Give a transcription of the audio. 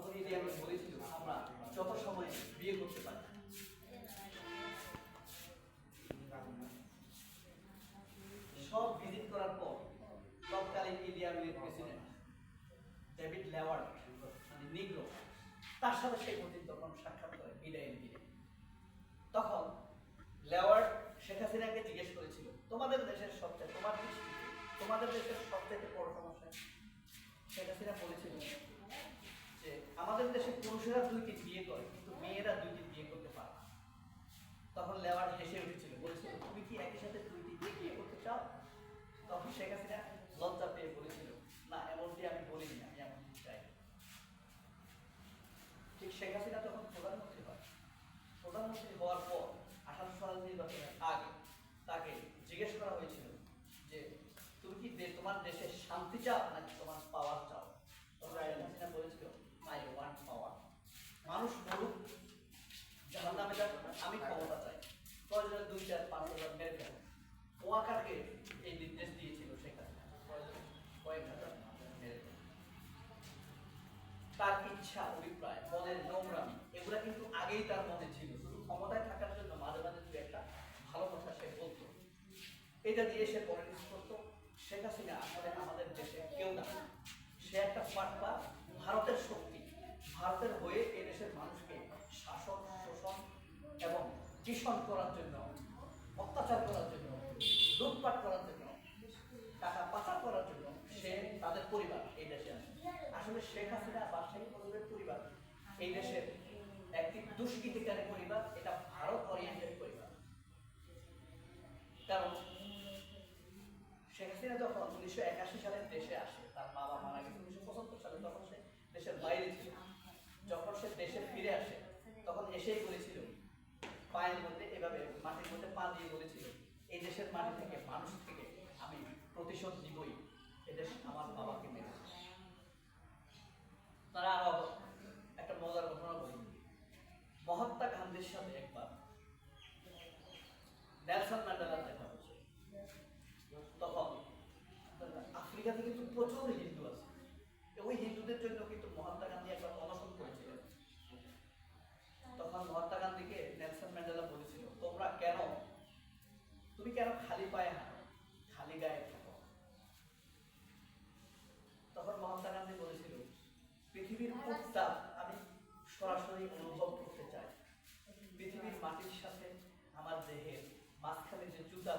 তখন ইদি আমি বলেছিল আমরা যত সময় বিয়ে করতে পারি। সব ভিজিট করার পর তৎকালীন ইদি আমিনের প্রেসিডেন্ট ডেভিড লেওয়ার্ড মানে নিগ্রো তার সাথে শেখ মুজিব তখন সাক্ষাৎ করে বিদায়ের দিনে। তখন লেওয়ার্ড শেখ হাসিনাকে জিজ্ঞেস করেছিল তোমাদের দেশের সবচেয়ে তোমাদের দেশের সবচেয়ে বড় সমস্যা। শেখ হাসিনা বলেছিল যে আমাদের দেশে পুরুষেরা 2টি বিয়ে করে কিন্তু মেয়েরা 2টি বিয়ে করতে পারে না। তখন লেওয়ার্ড হেসে উঠেছিল, বলেছিল তুমি কি একই সাথে 2টি বিয়ে করতে চাও? তখন শেখ হাসিনা লজ্জা পেয়ে বলেছিল না, এমনটি আমি বলিনি, আমি এমনটি চাই। ঠিক শেখ হাসিনা তখন প্রধানমন্ত্রী হয়। প্রধানমন্ত্রী হওয়ার পর 18 সাল নির্বাচনের আগে তাকে জিজ্ঞেস করা হয়েছিল যে তুমি কি তোমার দেশে শান্তি চাও নাকি তোমার পাওয়ার চাও? তখন শেখ হাসিনা বলেছিল আই ওয়ান্ট পাওয়ার। মানুষ বলুক জাহান্নামে যাক, আমি ক্ষমতা চাই। প্রয়োজনে 2-4-5 মেরে ফেল। ওয়াকারকে এই নির্দেশ দিয়েছিল শেখ হাসিনা, প্রয়োজনে কয়েক হাজার মেরে ফেল। তার ইচ্ছা, অভিপ্রায়, মনের নোংরামি এগুলা কিন্তু আগেই তার মনে ছিল, শুধু ক্ষমতায় থাকার জন্য মাঝে মাঝে দু একটা ভালো কথা সে বলতো। এটা দিয়ে সে পলিটিক্স করতো। শেখ হাসিনা আসলে আমাদের দেশে কেউ না, সে একটা ফাটপা ভারতের শক্তি। ভারতের হয়ে এই দেশের মানুষকে শাসন, শোষণ এবং কিষণ করার জন্য, অত্যাচার করার জন্য, লুটপাট করার জন্য, টাকা পাচার করার জন্য সে তাদের পরিবার এই দেশে আসে। আসলে শেখ হাসিনা বা শেখ মুজিবের পরিবার এই দেশের একটি দুষ্কৃতিকারী পরিবার, এটা ভারত ওরিয়েন্টেড পরিবার। কারণ শেখ হাসিনা যখন 1981 সালে দেশে আসে, তার বাবা মারা গেছে 1975 সালে, তখন সে দেশের বাইরে ছিল। যখন সে দেশে ফিরে আসে তখন এসেই বলেছিল, পায়ের মধ্যে এভাবে মাটির মধ্যে পা দিয়ে বলেছিল এই দেশের মাটি থেকে, মানুষ থেকে আমি প্রতিশোধ নিবই, এদেশ আমার বাবাকে মেরেছে। তারা আরো একটা মজার ঘটনা বলি, মহাত্মা গান্ধীর সাথে একবার নেলসন ম্যান্ডেলার দেখা হয়েছে। তখন আফ্রিকাতে কিন্তু প্রচুর হিন্দু আছে, ওই হিন্দুদের জন্য কিন্তু মহাত্মা গান্ধী একবার অনশন করেছিলেন। তখন মহাত্মা গান্ধীকে নেলসন ম্যান্ডেলা বলেছিল তুমি কেন খালি পায়ে হাঁটো, খালি গায়ে থাকো? তখন মহাত্মা গান্ধী বলেছিল পৃথিবীর উত্তাপ আমি সরাসরি অনুভব করতে চাই। পৃথিবীর মাটির সাথে আমার দেহের মাঝখানে যে জুতা